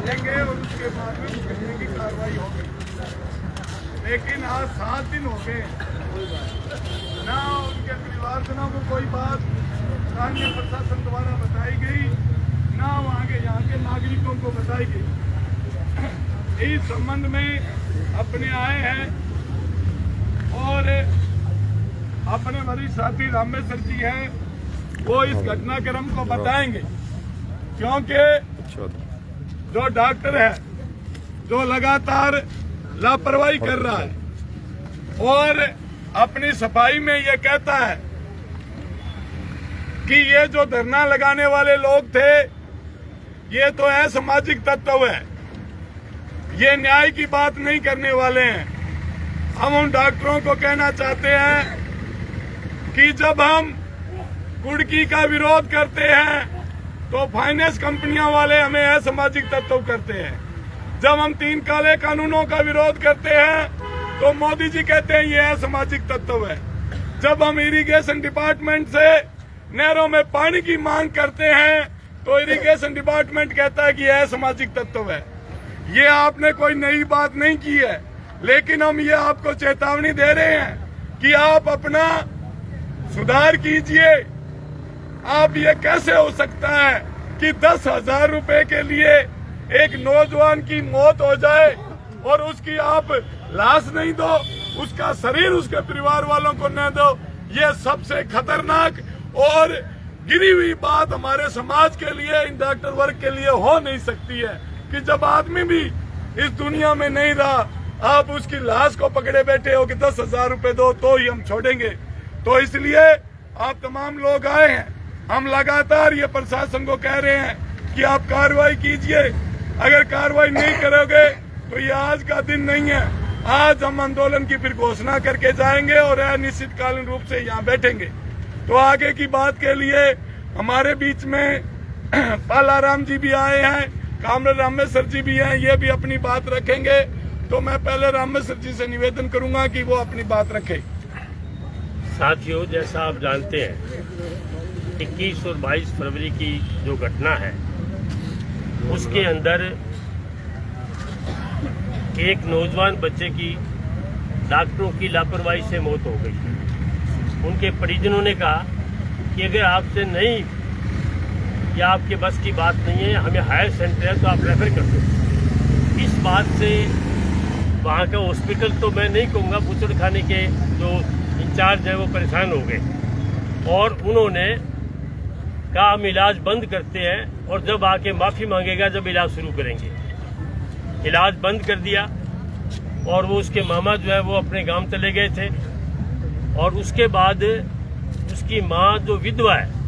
भेजेंगे और उसके बाद में भेजने की कार्रवाई होगी। लेकिन आज 7 दिन हो गए ना उनके परिवारजनों को कोई बात स्थानीय प्रशासन द्वारा बताई गई, ना वहाँ के यहाँ के नागरिकों को बताई गई। इस संबंध में अपने आए हैं और अपने वरिष्ठ साथी रामेश्वर जी हैं, वो इस घटनाक्रम को बताएंगे, क्योंकि जो डॉक्टर है जो लगातार लापरवाही कर रहा है और अपनी सफाई में ये कहता है कि ये जो धरना लगाने वाले लोग थे ये तो असामाजिक तत्व है, ये न्याय की बात नहीं करने वाले हैं। हम उन डॉक्टरों को कहना चाहते हैं कि जब हम कुर्की का विरोध करते हैं तो फाइनेंस कंपनियां वाले हमें असामाजिक तत्व करते हैं। जब हम 3 काले कानूनों का विरोध करते हैं तो मोदी जी कहते हैं ये असामाजिक तत्व है। जब हम इरिगेशन डिपार्टमेंट से नहरों में पानी की मांग करते हैं तो इरिगेशन डिपार्टमेंट कहता है कि यह असामाजिक तत्व है। ये आपने कोई नई बात नहीं की है, लेकिन हम ये आपको चेतावनी दे रहे हैं कि आप अपना सुधार कीजिए। आप ये कैसे हो सकता है कि 10,000 रुपए के लिए एक नौजवान की मौत हो जाए और उसकी आप लाश नहीं दो, उसका शरीर उसके परिवार वालों को न दो। ये सबसे खतरनाक और गिरी हुई बात हमारे समाज के लिए, इन डॉक्टर वर्ग के लिए हो नहीं सकती है कि जब आदमी भी इस दुनिया में नहीं रहा, आप उसकी लाश को पकड़े बैठे हो कि 10,000 रुपए दो तो ही हम छोड़ेंगे। तो इसलिए आप तमाम लोग आए हैं, हम लगातार ये प्रशासन को कह रहे हैं कि आप कार्रवाई कीजिए। अगर कार्रवाई नहीं करोगे तो ये आज का दिन नहीं है। आज हम आंदोलन की फिर घोषणा करके जाएंगे और अनिश्चितकालीन रूप से यहाँ बैठेंगे। तो आगे की बात के लिए हमारे बीच में पालाराम जी भी आए हैं, कामरेड रामेश्वर जी भी हैं, ये भी अपनी बात रखेंगे। तो मैं पहले रामेश्वर जी से निवेदन करूंगा कि वो अपनी बात रखें। साथियों, जैसा आप जानते हैं 21 और 22 फरवरी की जो घटना है उसके अंदर एक नौजवान बच्चे की डॉक्टरों की लापरवाही से मौत हो गई। उनके परिजनों ने कहा कि अगर आपसे नहीं या आपके बस की बात नहीं है, हमें हायर सेंटर है तो आप रेफर कर दो। इस बात से वहाँ का हॉस्पिटल तो मैं नहीं कहूँगा, बुचड़ खाने के जो इंचार्ज है वो परेशान हो गए और उन्होंने कहा हम इलाज बंद करते हैं और जब आके माफ़ी मांगेगा जब इलाज शुरू करेंगे। इलाज बंद कर दिया और वो उसके मामा जो है वो अपने गांव चले गए थे और उसके बाद उसकी माँ जो विधवा है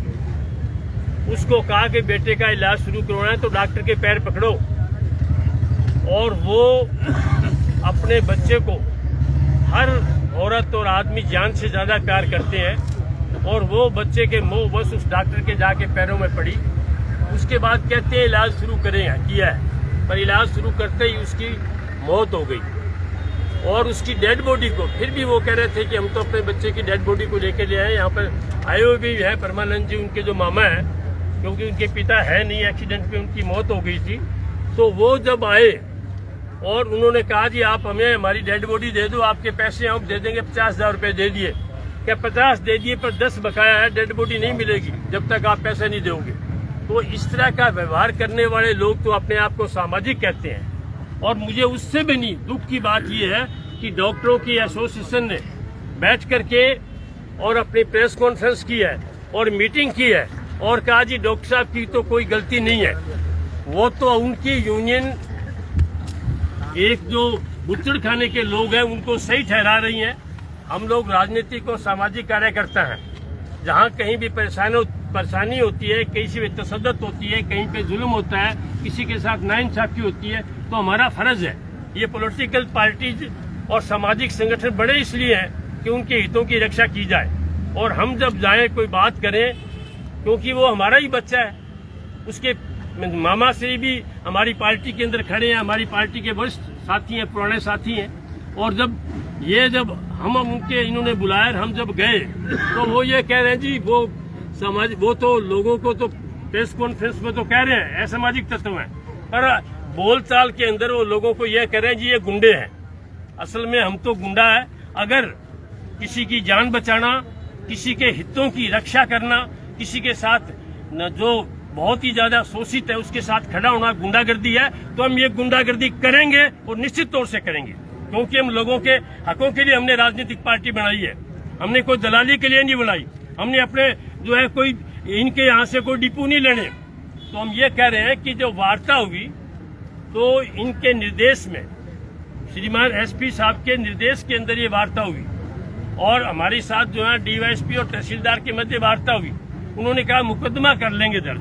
उसको कहा कि बेटे का इलाज शुरू करवाना है तो डॉक्टर के पैर पकड़ो, और वो अपने बच्चे को, हर औरत और आदमी जान से ज्यादा प्यार करते हैं और वो बच्चे के मोह बस उस डॉक्टर के जाके पैरों में पड़ी। उसके बाद कहते हैं इलाज शुरू करें, किया है, पर इलाज शुरू करते ही उसकी मौत हो गई और उसकी डेड बॉडी को फिर भी वो कह रहे थे कि हम तो अपने बच्चे की डेड बॉडी को लेकर ले आए। यहाँ पर आए हुए भी है परमानंद जी, उनके जो मामा है, क्योंकि उनके पिता है नहीं, एक्सीडेंट में उनकी मौत हो गई थी। तो वो जब आए और उन्होंने कहा जी आप हमें हमारी डेड बॉडी दे दो, आपके पैसे हम दे देंगे, 50,000 रुपये दे दिए। क्या 50 दे दिए पर 10 बकाया है, डेड बॉडी नहीं मिलेगी जब तक आप पैसे नहीं दोगे। तो इस तरह का व्यवहार करने वाले लोग तो अपने आप को सामाजिक कहते हैं। और मुझे उससे भी नहीं दुख की बात यह है कि डॉक्टरों की एसोसिएशन ने बैठ करके और अपनी प्रेस कॉन्फ्रेंस की है और मीटिंग की है और कहा जी डॉक्टर साहब की तो कोई गलती नहीं है, वो तो उनकी यूनियन एक जो बुचड़ खाने के लोग हैं उनको सही ठहरा रही हैं। हम लोग राजनीतिक और सामाजिक कार्यकर्ता हैं, जहाँ कहीं भी परेशानी होती है, कहीं पे तसद्दुत होती है, कहीं पे जुल्म होता है, किसी के साथ नाइंसाफी होती है, तो हमारा फर्ज है। ये पॉलिटिकल पार्टीज और सामाजिक संगठन बड़े इसलिए हैं कि उनके हितों की रक्षा की जाए और हम जब जाएं कोई बात करें, क्योंकि वो हमारा ही बच्चा है, उसके मामा से भी हमारी पार्टी के अंदर खड़े हैं, हमारी पार्टी के वरिष्ठ साथी हैं, पुराने साथी हैं। और जब हम उनके इन्होंने बुलाया, हम जब गए तो वो ये कह रहे हैं जी वो तो लोगों को तो प्रेस कॉन्फ्रेंस में तो कह रहे हैं असामाजिक तत्व हैं, पर बोलचाल के अंदर वो लोगों को ये कह रहे हैं जी ये गुंडे हैं। असल में हम तो गुंडा है। अगर किसी की जान बचाना, किसी के हितों की रक्षा करना, किसी के साथ न जो बहुत ही ज्यादा शोषित है उसके साथ खड़ा होना गुंडागर्दी है, तो हम ये गुंडागर्दी करेंगे और निश्चित तौर से करेंगे, क्योंकि हम लोगों के हकों के लिए हमने राजनीतिक पार्टी बनाई है। हमने कोई दलाली के लिए नहीं बनाई। हमने अपने जो है कोई इनके यहाँ से कोई डिपो नहीं लेने। तो हम ये कह रहे हैं कि जो वार्ता हुई तो इनके निर्देश में, श्रीमान एसपी साहब के निर्देश के अंदर ये वार्ता हुई और हमारे साथ जो है डीवाईएसपी और तहसीलदार के मध्य वार्ता हुई। उन्होंने कहा मुकदमा कर लेंगे दर्ज,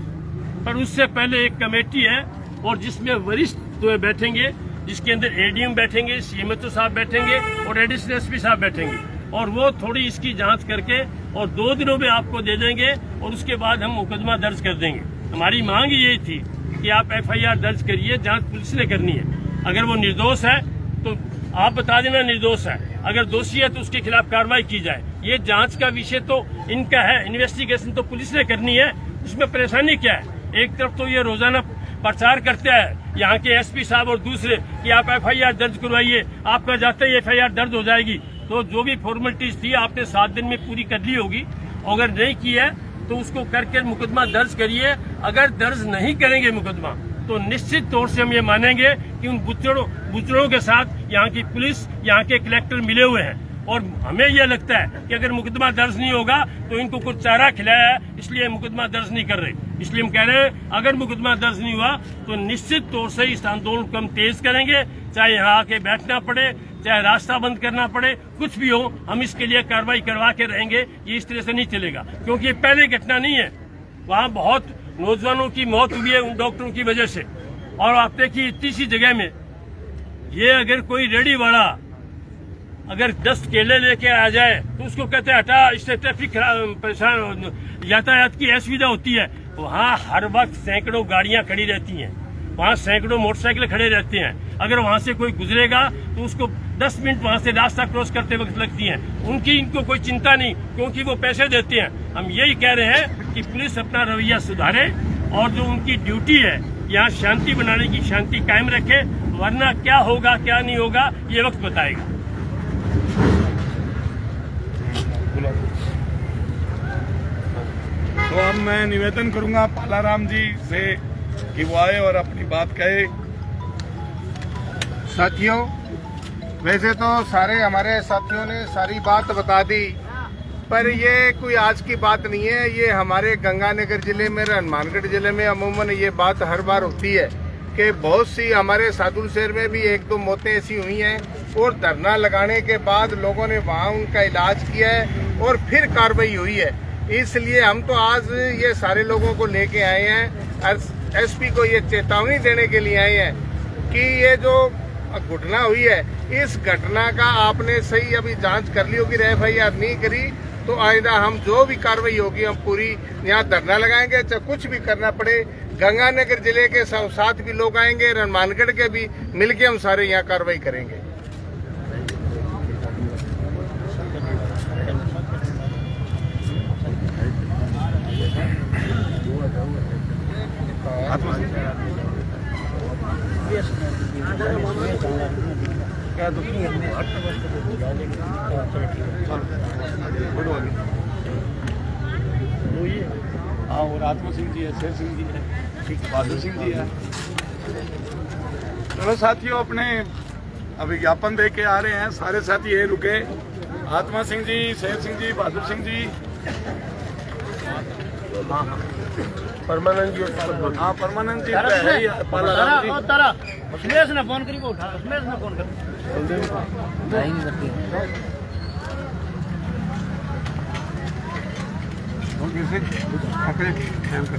पर उससे पहले एक कमेटी है और जिसमें वरिष्ठ जो है बैठेंगे, जिसके अंदर एडीएम बैठेंगे, सीएमएचओ साहब बैठेंगे और एडिशनल एसपी साहब बैठेंगे और वो थोड़ी इसकी जांच करके और 2 दिनों में आपको दे देंगे और उसके बाद हम मुकदमा दर्ज कर देंगे। हमारी मांग यही थी कि आप एफआईआर दर्ज करिए, जांच पुलिस ने करनी है। अगर वो निर्दोष है तो आप बता देना निर्दोष है, अगर दोषी है तो उसके खिलाफ कार्रवाई की जाए। ये जांच का विषय तो इनका है, इन्वेस्टिगेशन तो पुलिस ने करनी है। उसमें परेशानी क्या है? एक तरफ तो ये रोजाना प्रचार करते हैं यहाँ के एसपी साहब और दूसरे कि आप एफआईआर दर्ज करवाइए, आपका जाते ही एफआईआर दर्ज हो जाएगी। तो जो भी फॉर्मेलिटीज थी आपने 7 दिन में पूरी कर ली होगी। अगर नहीं की है तो उसको करके मुकदमा दर्ज करिए। अगर दर्ज नहीं करेंगे मुकदमा तो निश्चित तौर से हम ये मानेंगे कि उन बुचड़ों के साथ यहाँ की पुलिस, यहाँ के कलेक्टर मिले हुए हैं और हमें यह लगता है कि अगर मुकदमा दर्ज नहीं होगा तो इनको कुछ चारा खिलाया है, इसलिए मुकदमा दर्ज नहीं कर रहे। इसलिए हम कह रहे हैं अगर मुकदमा दर्ज नहीं हुआ तो निश्चित तौर से इस आंदोलन को हम तेज करेंगे, चाहे यहाँ आके बैठना पड़े, चाहे रास्ता बंद करना पड़े, कुछ भी हो, हम इसके लिए कार्रवाई करवा के रहेंगे। ये इस तरह से नहीं चलेगा, क्योंकि ये पहले घटना नहीं है। वहाँ बहुत नौजवानों की मौत हुई है उन डॉक्टरों की वजह से। और आप देखिए इतनी सी जगह में ये अगर कोई रेडी वाला अगर 10 केले लेके आ जाए तो उसको कहते हैं हटा, इससे ट्रैफिक परेशान, यातायात की असुविधा होती है। वहाँ हर वक्त सैकड़ों गाड़ियां खड़ी रहती हैं, वहाँ सैकड़ों मोटरसाइकिल खड़े रहते हैं। अगर वहाँ से कोई गुजरेगा तो उसको 10 मिनट वहाँ से रास्ता क्रॉस करते वक्त लगती हैं। इनको कोई चिंता नहीं, क्योंकि वो पैसे देते हैं। हम यही कह रहे हैं कि पुलिस अपना रवैया सुधारे और जो उनकी ड्यूटी है यहाँ शांति बनाने की, शांति कायम रखे, वरना क्या होगा क्या नहीं होगा ये वक्त बताएगा। तो अब मैं निवेदन करूंगा पालाराम जी से कि वो आए और अपनी बात कहे। साथियों, वैसे तो सारे हमारे साथियों ने सारी बात बता दी, पर ये कोई आज की बात नहीं है। ये हमारे गंगानगर जिले में, हनुमानगढ़ जिले में अमूमन ये बात हर बार होती है कि बहुत सी, हमारे सादुल शहर में भी 1-2 मौतें ऐसी हुई हैं और धरना लगाने के बाद लोगों ने वहाँ उनका इलाज किया है और फिर कार्रवाई हुई है। इसलिए हम तो आज ये सारे लोगों को लेके आए हैं, एसपी को ये चेतावनी देने के लिए आए हैं कि ये जो घटना हुई है, इस घटना का आपने सही अभी जांच कर ली होगी, एफआईआर नहीं करी तो आइंदा हम जो भी कार्रवाई होगी हम पूरी यहाँ धरना लगाएंगे, चाहे कुछ भी करना पड़े। गंगानगर जिले के साथ भी लोग आएंगे, हनुमानगढ़ के भी, मिलके हम सारे यहाँ कार्रवाई करेंगे। और आत्मा सिंह जी है, शेर सिंह जी है, बहादुर सिंह जी है। चलो साथियों, अपने अभी ज्ञापन दे के आ रहे हैं सारे साथी, ये रुके। आत्मा सिंह जी, शेर सिंह जी, बहादुर सिंह जी, परमानंद जी, हाँ परमानंद जी, पालाराम जी। उसमें से ना फोन करी को उठा, उसमें से ना फोन कर नहीं करती। कैसे